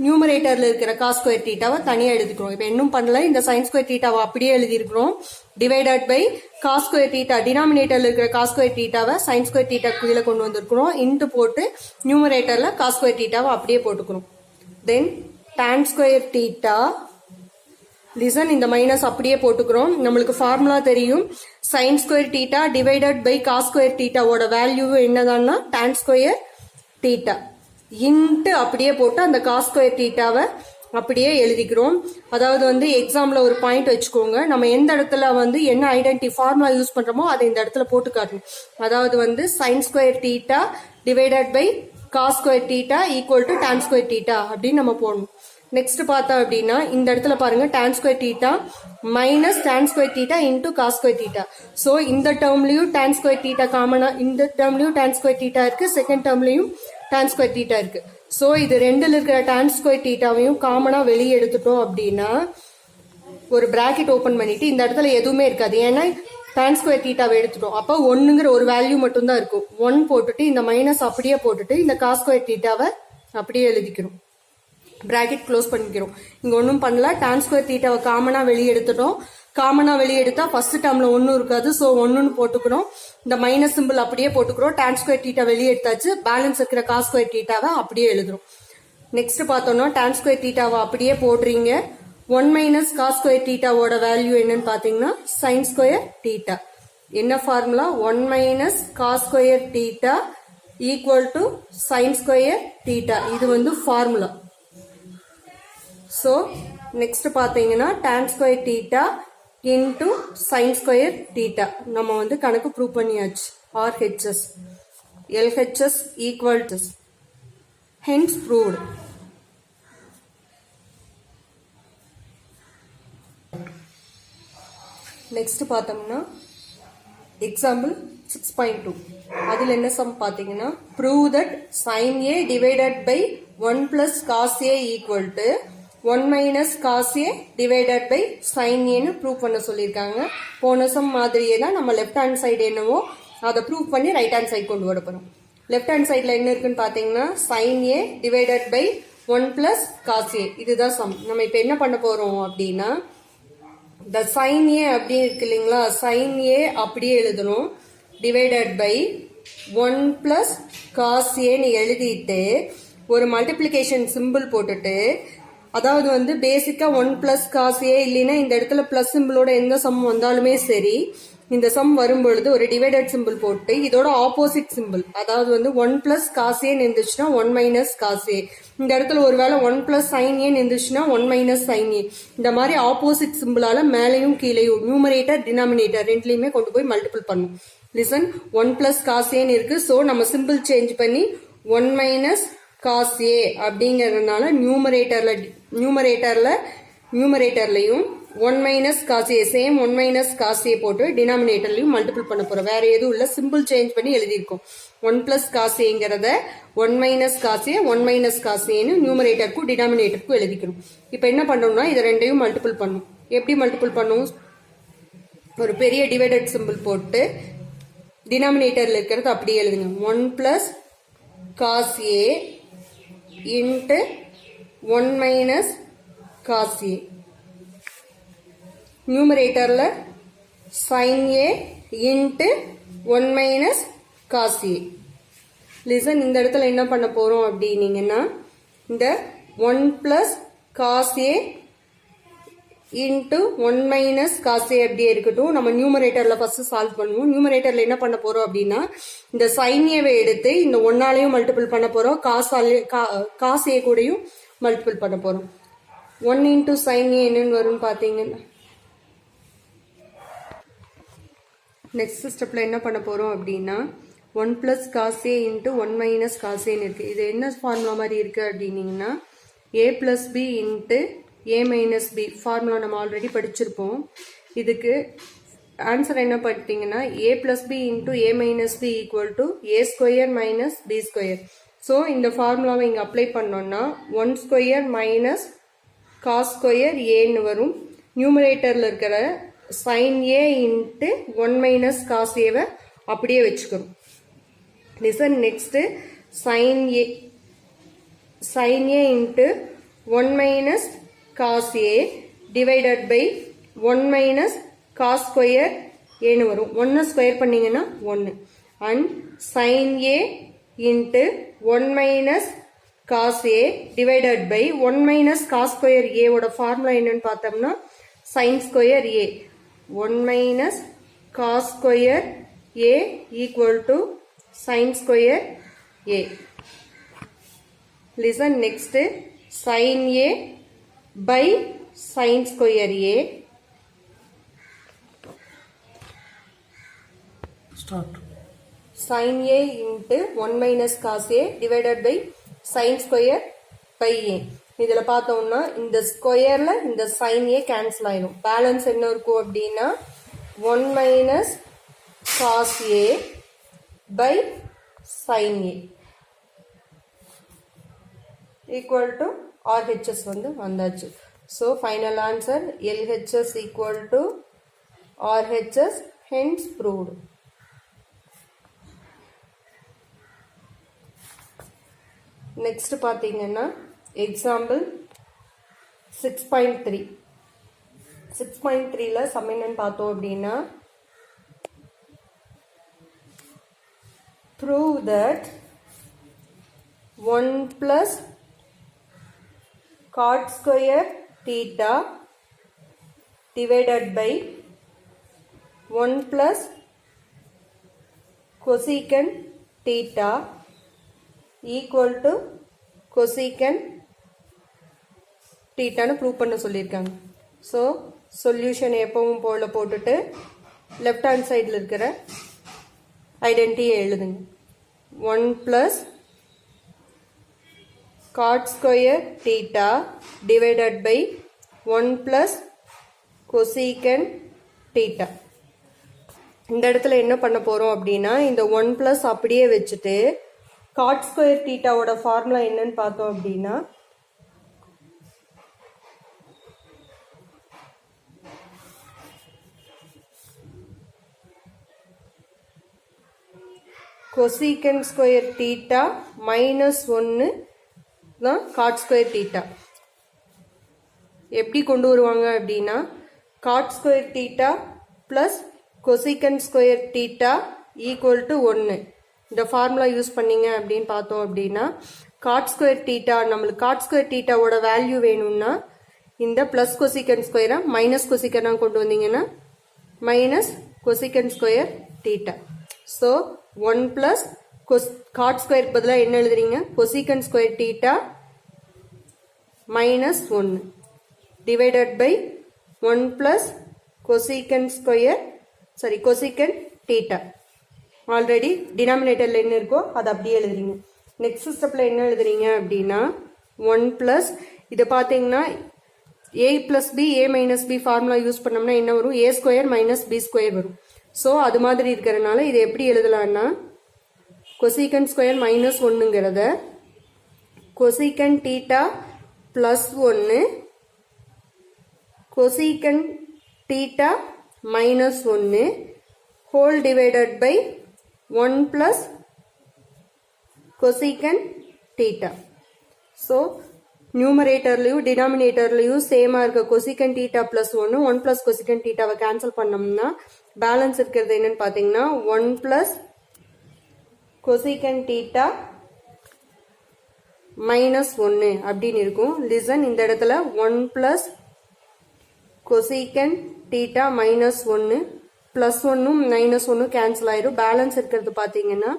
நியூமரேட்டர்ல இருக்கிற காஸ் ஸ்கொயர் தீட்டாவை தனியா எழுதிக்கிறோம். இப்ப இன்னும் பண்ணல, இந்த சைன் ஸ்கொயர் தீட்டாவை அப்படியே எழுதியிருக்கிறோம். Divided by cos square theta, டினாமினேட்டர்ல இருக்கிற காஸ் ஸ்கொயர் தீட்டாவை சைன் ஸ்கொயர் தீட்டா கீழே கொண்டு வந்திருக்கிறோம். இன்ட்டு போட்டு நியூமரேட்டர்ல காஸ் ஸ்கொயர் தீட்டாவை அப்படியே போட்டுக்கிறோம். Then tan square theta, listen, இந்த மைனஸ் அப்படியே போட்டுக்கிறோம். நம்மளுக்கு ஃபார்முலா தெரியும், sine square theta divided by cos square தீட்டாவோட வேல்யூ என்னதான்னா டான் ஸ்கொயர் தீட்டா இன்ட்டு அப்படியே போட்டு அந்த காஸ் ஸ்கொயர் தீட்டாவை அப்படியே எழுதிக்கிறோம். அதாவது வந்து எக்ஸாம்ல ஒரு பாயிண்ட் வச்சுக்கோங்க, நம்ம எந்த இடத்துல வந்து என்ன ஐடென்டி ஃபார்முலா யூஸ் பண்றோமோ அதை இந்த இடத்துல போட்டு காட்டணும். அதாவது வந்து sine square theta divided by cos square theta equal to tan square theta அப்படின்னு நம்ம போடணும். நெக்ஸ்ட் பார்த்தோம் அப்படின்னா இந்த இடத்துல பாருங்க tan square theta minus tan square theta into cos square theta. So இந்த டேர்ம்லயும் டான் ஸ்கொயர் தீட்டா காமனா, இந்த டேர்ம்லயும் டான் ஸ்கொயர் தீட்டா இருக்கு, செகண்ட் டேர்ம்லயும் டான் ஸ்கொயர் தீட்டா இருக்கு. ஸோ இது ரெண்டுல இருக்கிற டான் ஸ்கொயர் தீட்டாவையும் காமனா வெளியே எடுத்துட்டோம் அப்படின்னா ஒரு பிராக்கெட் ஓபன் பண்ணிட்டு இந்த இடத்துல எதுவுமே இருக்காது. ஏன்னா டான் ஸ்கொயர் தீட்டாவை எடுத்துட்டோம். அப்போ 1ங்கிற ஒரு வேல்யூ மட்டும் தான் இருக்கும். 1 போட்டுட்டு இந்த மைனஸ் அப்படியே போட்டுட்டு இந்த காஸ் ஸ்கொயர் தீட்டாவை அப்படியே எழுதிக்கிறோம், பிராக்கெட் க்ளோஸ் பண்ணிக்கிறோம். இங்க ஒன்றும் பண்ணல, டான் ஸ்கொயர் தீட்டாவை காமனா வெளியே எடுத்துட்டோம். காமனா வெளியே எடுத்தா ஃபர்ஸ்ட் டேர்ம்ல 1 இருக்காது, ஸோ 1ன்னு போட்டுக்கிறோம். இந்த மைனஸ் சிம்பிள் அப்படியே போட்டுக்கிறோம். டான் ஸ்கொயர் தீட்டா வெளியே எடுத்தாச்சு, பேலன்ஸ் இருக்கிற காஸ் ஸ்கொயர் தீட்டாவை அப்படியே எழுதுறோம். நெக்ஸ்ட் பார்த்தோம்னா டான் ஸ்கொயர் தீட்டாவை அப்படியே போடுறீங்க. 1 மைனஸ் காஸ் ஸ்கொயர் தீட்டாவோட வேல்யூ என்னன்னு பாத்தீங்கன்னா சைன் ஸ்கொயர் தீட்டா. என்ன formula? 1 minus cos square theta equal to sine square theta. இது வந்து ஃபார்முலா. ஸோ நெக்ஸ்ட் பாத்தீங்கன்னா tan square theta into sine square theta நம்ம வந்து கணக்கு ப்ரூவ் பண்ணியாச்சு. RHS LHS equal to, hence proved. Next பார்த்தோம்னா example 6.2. அதில் என்ன சம் பார்த்தீங்கன்னா prove that sine A divided by 1 plus cos A equal to 1 minus cos A divided by sine ஏன்னு prove பண்ண சொல்லியிருக்காங்க. போன சம் மாதிரியே தான் நம்ம லெஃப்ட் ஹேண்ட் சைடு என்னவோ அதை ப்ரூவ் பண்ணி ரைட் ஹேண்ட் சைடு கொண்டு வர போறோம். லெஃப்ட் ஹேண்ட் சைடில் என்ன இருக்குன்னு பார்த்தீங்கன்னா sine A divided by 1 plus cos A, இதுதான் சம். நம்ம இப்போ என்ன பண்ண போறோம் அப்படின்னா இந்த சைன் ஏ அப்படி இருக்கு இல்லைங்களா, சைன் ஏ அப்படியே எழுதணும், டிவைடட் பை 1 பிளஸ் காஸ் ஏன்னு எழுதிட்டு ஒரு மல்டிப்ளிகேஷன் சிம்பிள் போட்டுட்டு, அதாவது வந்து பேசிக்கா 1 பிளஸ் காஸ் ஏ இல்லைன்னா இந்த இடத்துல பிளஸ் சிம்பிளோட எந்த சம் வந்தாலுமே சரி, இந்த சம் வரும்பொழுது ஒரு டிவைடட் சிம்பிள் போட்டு இதோட ஆப்போசிட் சிம்பிள், அதாவது வந்து 1 பிளஸ் காஸ் ஏன்னு இருந்துச்சுன்னா 1 மைனஸ் காஸ் ஏ, இந்த இடத்துல ஒருவேளை 1 பிளஸ் சைன் ஏன்னு இருந்துச்சுன்னா 1 மைனஸ் சைன் ஏ, இந்த மாதிரி ஆப்போசிட் சிம்பிளால மேலையும் கீழையும் நியூமரேட்டர் டினாமினேட்டர் ரெண்டுலையுமே கொண்டு போய் மல்டிபிள் பண்ணும். லிசன், 1 பிளஸ் காஸ் ஏன்னு இருக்கு, ஸோ நம்ம சிம்பிள் சேஞ்ச் பண்ணி 1 மைனஸ் காஸ் ஏ அப்படிங்கறதுனால நியூமரேட்டர்லயும் 1 minus cos A, same 1 minus cos A போட்டு டினாமினேட்டர்லயும் மல்டிபிள் பண்ண போறோம். வேற எதுவும் இல்ல, சிம்பிள் சேஞ்ச் பண்ணி எழுதியிருக்கோம். 1 பிளஸ் காஸ் ஏங்கிறத 1 minus cos A 1 minus cos ஏன்னு நியூமரேட்டருக்கும் டினாமினேட்டருக்கும் எழுதிக்கணும். இப்ப என்ன பண்றோம்னா இதை ரெண்டையும் மல்டிபிள் பண்ணும். எப்படி மல்டிபிள் பண்ணும்? ஒரு பெரிய டிவைடட் சிம்பிள் போட்டு டினாமினேட்டர்ல இருக்கிறது அப்படியே எழுதுங்க. 1 plus cos A into 1 minus cos A. நியூமரேட்டர்ல sin A into 1 minus cos A. Listen இந்த இடத்துல என்ன பண்ண போறோம் அப்படின்னீங்கன்னா இந்த 1 plus cos A into 1 minus cos A அப்படியே இருக்கட்டும். நம்ம நியூமரேட்டர்ல ஃபர்ஸ்ட் சால்வ் பண்ணுவோம். நியூமரேட்டர்ல என்ன பண்ண போறோம் அப்படின்னா இந்த sin A எடுத்து இந்த 1ஆலையும் மல்டிபிள் பண்ண போறோம். cos A கூடயும் மல்டிபிள் பண்ண போறோம். 1 into sin A என்னன்னு வரும்னு பாத்தீங்கன்னா நெக்ஸ்ட் ஸ்டெப்ல என்ன பண்ண போறோம் அப்படின்னா 1 plus cos A into 1 minus cos A இருக்கு. இது என்ன ஃபார்முலா மாதிரி இருக்கு அப்படின்னீங்கன்னா A plus B into A minus B formula நம்ம ஆல்ரெடி படிச்சிருப்போம். இதுக்கு ஆன்சர் என்ன பண்ணிட்டீங்கன்னா A plus B into A minus B equal to A square minus B square. So இந்த ஃபார்முலாவை இங்கே அப்ளை பண்ணோம்னா 1 square minus cos square Aன்னு வரும். நியூமரேட்டரில் இருக்கிற sin A into 1 minus cos Aவை அப்படியே வச்சுக்கிறோம். Listen next sin A into 1 minus cos A divided by 1 minus cos square A னு வரும். 1 ஸ்கொயர் பண்ணீங்கன்னா 1 and sin A into 1 minus cos A divided by 1 minus cos square A ஓட formula என்னன்னு பார்த்தோம்னா sin square A 1 minus cos square A equal to sin square A. Listen next sin A by sin square A. Start. Sin A into 1 minus cos A divided by sin square by A. இதில் பார்த்தோம்னா இந்த ஸ்கொயர்ல இந்த sin A cancel ஆயிடும். Balance என்ன இருக்கும் அப்படின்னா 1 minus cos A by sin A equal to RHS வந்து வந்தாச்சு. So final answer LHS equal to RHS, hence proved. Next பார்த்தீங்கன்னா example 6.3. 6.3ல சம் என்னன்னு பார்த்தோம் அப்படின்னா prove that 1 plus cot square theta divided by 1 plus cosecant theta equal to cosecant theta னு prove பண்ண சொல்லியிருக்காங்க. So solution எப்பவும் போல போட்டுட்டு லெஃப்ட் ஹேண்ட் சைடில் இருக்கிற ஐடென்டிட்டியை எழுதுங்க. 1 plus cot square theta divided by 1 plus cosecant theta. இந்த இடத்துல என்ன பண்ண போறோம் அப்படின்னா இந்த 1 plus அப்படியே வச்சுட்டு cot square theta ஓட ஃபார்முலா என்னன்னு பார்த்தோம் அப்படின்னா cosecant square theta minus 1 தான் cot square theta. எப்படி கொண்டு வருவாங்க அப்படின்னா cot square theta plus cosecant square theta equal to 1 இந்த ஃபார்முலா யூஸ் பண்ணீங்க அப்படின்னு பார்த்தோம் அப்படின்னா cot square theta நம்மளுக்கு cot square theta ஓட வேல்யூ வேணும்னா இந்த plus cosecant square minus cosecant கொண்டு வந்தீங்கன்னா minus cosecant square theta. So 1 plus cot square பதிலாக என்ன எழுதுறீங்க cosecant square theta minus 1 divided by 1 plus cosecant square cosecant theta. Already டினாமினேட்டர்ல என்ன இருக்கோ அதை அப்படியே எழுதுறீங்க. நெக்ஸ்ட் ஸ்டெப்ல என்ன எழுதுறீங்க அப்படின்னா 1 plus இதை பார்த்தீங்கன்னா a plus b a minus b formula use பண்ணோம்னா என்ன வரும் a square minus b square வரும். ஸோ அது மாதிரி இருக்கிறதுனால இதை எப்படி எழுதலாம்னா cosecant ஸ்கொயர் மைனஸ் 1ங்கிறத cosecant theta plus 1 cosecant theta minus 1 whole divided by 1 plus cosecant theta. So நியூமரேட்டர்லையும் டினாமினேட்டர்லையும் சேமா இருக்க cosecant theta plus 1 plus cosecant டீட்டாவை கேன்சல் பண்ணோம்னா பேலன்ஸ் இருக்கிறது என்னன்னு பாத்தீங்கன்னா 1 பிளஸ் கொசிகன் டீட்டா மைனஸ் 1 அப்படின்னு இருக்கும். லிசன், இந்த இடத்துல 1 plus கொசிகன் theta minus 1 plus 1 minus 1 cancel ஆயிரும். பேலன்ஸ் இருக்கிறது பாத்தீங்கன்னா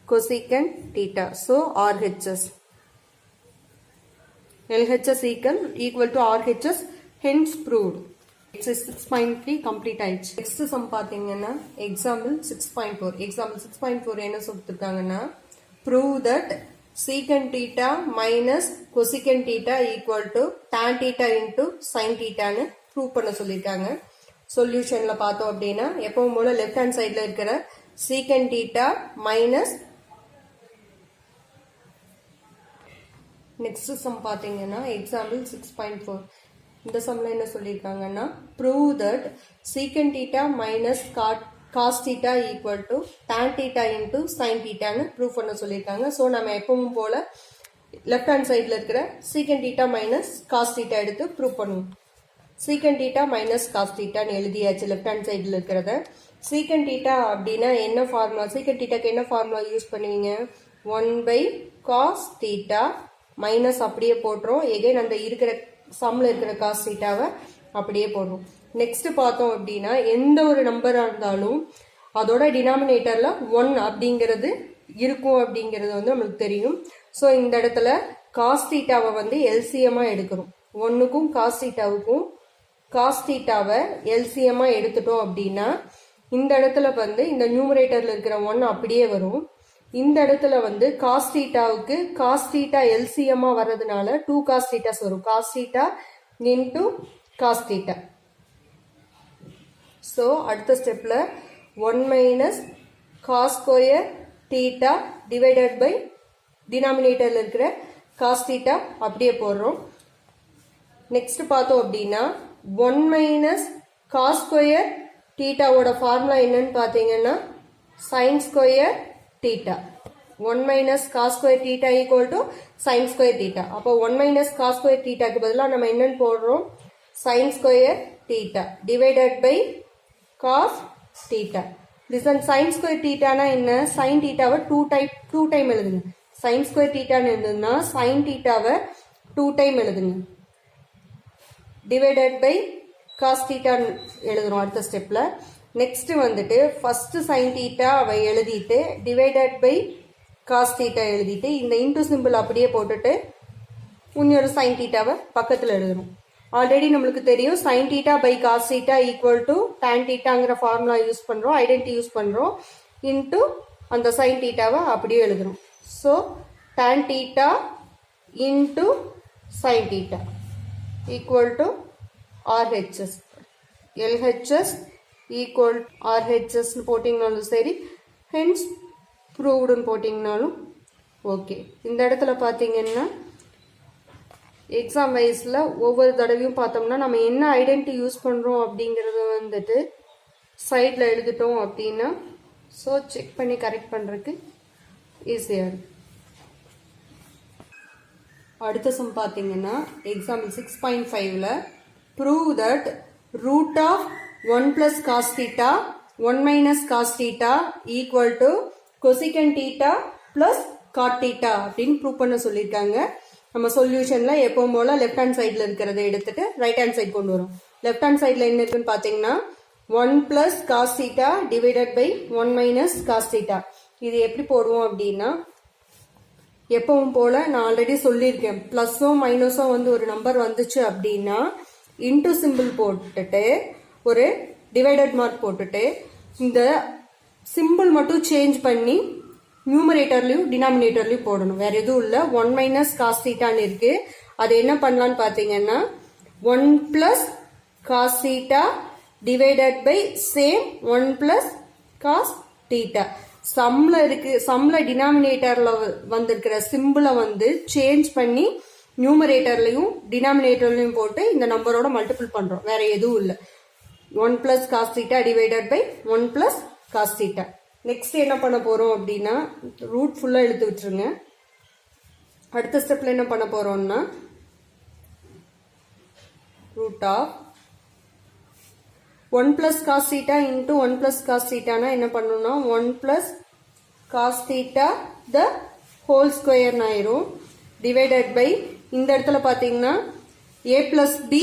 கொசிகன் theta. So RHS LHS equal to RHS, hence proved. Exercise 6.3 complete ஆயிடுச்சு. நெக்ஸ்ட் சம் பாத்தீங்கன்னா எக்ஸாம்பிள் 6.4. எக்ஸாம்பிள் 6.4 என்ன சொல்லிருக்காங்கன்னா, prove that secant theta minus cosecant theta equal to tan theta into sin theta ன்னு prove பண்ண சொல்லிருக்காங்க. சொல்யூஷன்ல பார்த்தோம் அப்படின்னா எப்பவும் போல லெஃப்ட் ஹேண்ட் சைட்ல இருக்கிற secant theta minus next sum பாத்தீங்கன்னா எக்ஸாம்பிள் 6.4. இந்த சம்ல என்ன சொல்லிருக்காங்கன்னா, prove that secant theta minus cos theta equal to tan theta into sin theta ன்னு ப்ரூவ் பண்ண சொல்லிருக்காங்க. சோ நம்ம எப்பவும் போல லெஃப்ட் ஹேண்ட் சைட்ல இருக்கிற secant theta minus cos theta எடுத்து ப்ரூவ் பண்ணுவோம். secant theta minus cos theta ன்னு எழுதியாச்சு லெஃப்ட் ஹேண்ட் சைட்ல இருக்கிறத. secant theta அப்படின்னா என்ன ஃபார்முலா, secant thetaக்கு என்ன ஃபார்முலா யூஸ் பண்ணுவீங்க, 1/cos theta மைனஸ் அப்படியே போட்டுரும். எகைன் அந்த இருக்கிற சம்ல இருக்கிற காஸ் தீட்டாவை அப்படியே போடுறோம். நெக்ஸ்ட் பார்த்தோம் அப்படின்னா எந்த ஒரு நம்பரா இருந்தாலும் அதோட டினாமினேட்டர்ல 1 அப்படிங்கிறது இருக்கும் அப்படிங்கிறது வந்து நம்மளுக்கு தெரியும். ஸோ இந்த இடத்துல காஸ் தீட்டாவை வந்து எல்சிஎம்மா எடுக்கிறோம். 1க்கும் காஸ் தீட்டாவுக்கும் காஸ் தீட்டாவை எல்சிஎம்மா எடுத்துட்டோம் அப்படின்னா இந்த இடத்துல வந்து இந்த நியூமரேட்டர்ல இருக்கிற 1 அப்படியே வரும். இந்த இடத்துல வந்து காஸ் தீட்டாவுக்கு காஸ் தீட்டா எல்சிஎம்மா வர்றதுனால 2 காஸ் தீட்டாஸ் வரும். Cos theta into cos theta. So அடுத்த ஸ்டெப்ல 1 minus cos square theta divided by டினாமினேட்டர்ல இருக்கிற காஸ் தீட்டா அப்படியே போடுறோம். நெக்ஸ்ட் பார்த்தோம் அப்படின்னா 1 மைனஸ் காஸ் ஸ்கொயர் தீட்டாவோட ஃபார்முலா என்னன்னு பார்த்தீங்கன்னா sine square theta. 1 minus cos square theta equal to sin square theta. அப்போ 1 minus cos square theta க்கு பதிலா நம்ம என்னன்னு போடுறோம், sin square theta divided by cos theta. Listen, sin square theta னா என்ன, sin theta வை 2 டைம் எழுதுங்க. sin square theta ன்னு இருந்ததுன்னா sin theta வை 2 டைம் எழுதுங்க. divided by cos theta எழுதுறோம் அடுத்த ஸ்டெப்ல. நெக்ஸ்ட் வந்துட்டு ஃபர்ஸ்ட் சைன் தீட்டா அவை எழுதிட்டு டிவைடட் பை காஸ் தீட்டா எழுதிட்டு இந்த இன்டூ சிம்பிள் அப்படியே போட்டுட்டு இன்னொரு சைன் தீட்டாவை பக்கத்தில் எழுதணும். ஆல்ரெடி நம்மளுக்கு தெரியும் sine theta by cos theta equal to tan தீட்டாங்கிற ஃபார்முலா யூஸ் பண்ணுறோம், ஐடென்டி யூஸ் பண்ணுறோம். இன்டூ அந்த சைன் தீட்டாவை அப்படியே எழுதணும். So tan theta into sine theta equal to RHS. LHS equal RHS போட்டிங்கனாலும் சரி, ஹென்ஸ் ப்ரூவ்டுன்னு போட்டிங்கனாலும் ஓகே. இந்த இடத்துல பார்த்தீங்கன்னா எக்ஸாம் வைஸில் ஒவ்வொரு தடவையும் பார்த்தோம்னா நம்ம என்ன ஐடென்டி யூஸ் பண்ணுறோம் அப்படிங்கிறது வந்துட்டு சைடில் எழுதிட்டோம் அப்படின்னா ஸோ செக் பண்ணி கரெக்ட் பண்ணுறதுக்கு ஈஸியாக இருக்கு. அடுத்த சம் பார்த்தீங்கன்னா எக்ஸாம்பிள் 6.5ல prove that root of 1 plus cos theta 1 minus cos theta equal to cosecant theta plus cot theta அப்படின்னு ப்ரூவ் பண்ண சொல்லியிருக்காங்க. நம்ம சொல்யூஷன்ல எப்பவும் போல லெஃப்ட் ஹேண்ட் சைட்ல இருக்கிறத எடுத்துட்டு ரைட் ஹேண்ட் சைட் கொண்டு வரும். லெஃப்ட் ஹேண்ட் சைட்ல என்ன இருக்குன்னு பாத்தீங்கன்னா 1 plus cos theta divided by 1 minus cos theta. இது எப்படி போடுவோம் அப்படின்னா எப்பவும் போல நான் ஆல்ரெடி சொல்லியிருக்கேன், பிளஸோ மைனஸோ வந்து ஒரு நம்பர் வந்துச்சு அப்படின்னா இன்டூ சிம்பிள் போட்டுட்டு ஒரு டிவைடட் மார்க் போட்டுட்டு இந்த சிம்பிள் மட்டும் சேஞ்ச் பண்ணி நியூமரேட்டர்லயும் டினாமினேட்டர்லயும் போடணும். வேற எதுவும் இல்ல. 1 மைனஸ் காஸ் தீட்டான்னு இருக்கு, அது என்ன பண்ணலான்னு பாத்தீங்கன்னா 1 plus cos theta divided by same 1 plus cos theta. சம்ல இருக்கு, சம்ல டினாமினேட்டர்ல வந்திருக்கிற சிம்பிளை வந்து சேஞ்ச் பண்ணி நியூமரேட்டர்லயும் டினாமினேட்டர்லயும் போட்டு இந்த நம்பரோட மல்டிபிள் பண்றோம். வேற எதுவும் இல்ல. 1 plus cos theta divided by 1 plus cos theta. Next என்ன பண்ண போறோம் அப்படின்னா ரூட் ஃபுல்லா எடுத்து விட்டுருங்க. அடுத்த ஸ்டெப்ல என்ன பண்ண போறோம்னா root of 1 plus cos theta into 1 plus cos theta னா என்ன பண்ணணும்னா 1 plus cos theta the whole square ஆயிரும் divided by இந்த இடத்துல பாத்தீங்கன்னா a plus b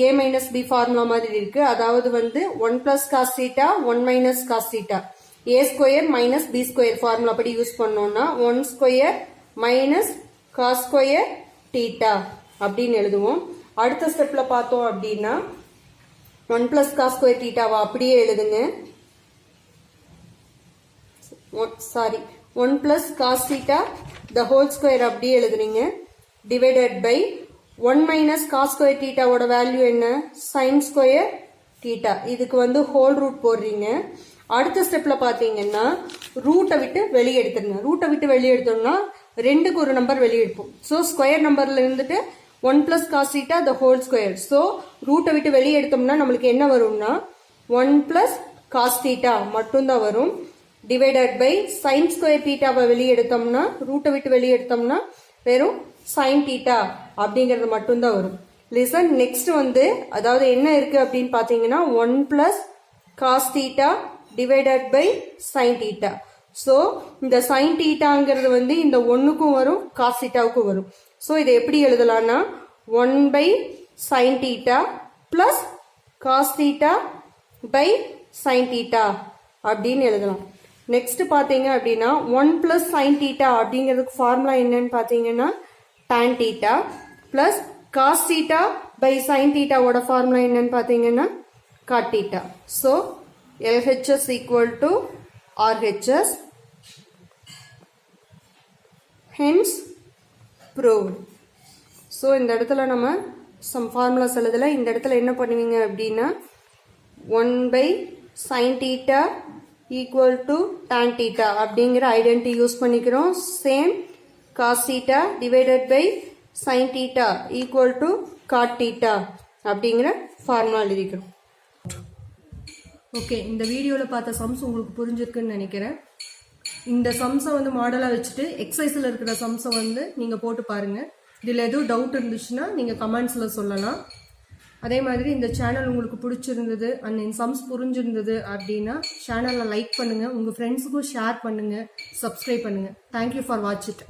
a minus b formula மாதிரி இருக்கு. அதாவது வந்து 1 plus cos theta 1 minus cos theta a square minus b square formula படி யூஸ் பண்ணோம்னா 1 square minus cos square theta அப்படின்னு எழுதுவோம். அடுத்த ஸ்டெப்ல பார்த்தோம் அப்படின்னா 1 plus cos square theta அப்படியே எழுதுங்க. 1 plus cos theta the whole square அப்படியே எழுதுறீங்க. divided by 1 minus cos square theta ஓட வேல்யூ என்ன sin square theta. இதுக்கு வந்து whole root போடுறீங்க. அடுத்த ஸ்டெப்ல பாத்தீங்கன்னா ரூட்டை விட்டு வெளியே எடுத்துருங்க. ரூட்டை விட்டு வெளியே எடுத்தோம்னா ரெண்டுக்கு ஒரு நம்பர் வெளியே எடுப்போம். ஸோ ஸ்கொயர் நம்பர்ல இருந்துட்டு 1 plus cos theta the whole square. So ரூட்டை விட்டு வெளியே எடுத்தோம்னா நம்மளுக்கு என்ன வரும்னா 1 plus cos theta மட்டும்தான் வரும். டிவைடட் பை sin square thetaவை வெளியே எடுத்தோம்னா ரூட்டை விட்டு வெளியே எடுத்தோம்னா வெறும் sin theta அப்படிங்கிறது மட்டும்தான் வரும். லிசன் நெக்ஸ்ட் வந்து அதாவது என்ன இருக்கு அப்படின்னு பாத்தீங்கன்னா 1 plus cos theta divided by sin theta. So இந்த sin thetaங்கிறது வந்து இந்த 1க்கும் வரும் cos thetaவுக்கும் வரும். ஸோ இதை எப்படி எழுதலாம்னா 1 by sin theta plus cos theta by sin theta அப்படின்னு எழுதலாம். நெக்ஸ்ட் பாத்தீங்க அப்படின்னா 1 plus sin theta அப்படிங்கிறதுக்கு ஃபார்முலா என்னன்னு பாத்தீங்கன்னா tan theta plus cos theta by sin theta ஓட ஃபார்முலா என்னன்னு பாத்தீங்கன்னா cot theta. So LHS equal to RHS. Hence proved. So இந்த இடத்துல நம்ம சம் ஃபார்முலாஸ் எழுதல. இந்த இடத்துல என்ன பண்ணுவீங்க அப்படின்னா 1 by sin theta equal to tan theta அப்படிங்கிற ஐடென்டிட்டி யூஸ் பண்ணிக்கிறோம். Same cos theta divided by sin theta equal to cot theta அப்படிங்கிற ஃபார்முலா எழுதிக்கிறோம். ஓகே, இந்த வீடியோவில் பார்த்த சம்ஸ் உங்களுக்கு புரிஞ்சிருக்குன்னு நினைக்கிறேன். இந்த சம்ஸை வந்து மாடலாக வச்சுட்டு எக்ஸசைஸில் இருக்கிற சம்ஸை வந்து நீங்கள் போட்டு பாருங்கள். இதில் எதுவும் டவுட் இருந்துச்சுன்னா நீங்கள் கமெண்ட்ஸில் சொல்லலாம். அதே மாதிரி இந்த சேனல் உங்களுக்கு பிடிச்சிருந்தது அண்ட் இந்த சம்ஸ் புரிஞ்சிருந்தது அப்படின்னா சேனலை லைக் பண்ணுங்கள், உங்கள் ஃப்ரெண்ட்ஸுக்கும் ஷேர் பண்ணுங்கள், சப்ஸ்கிரைப் பண்ணுங்கள். Thank you for watch it.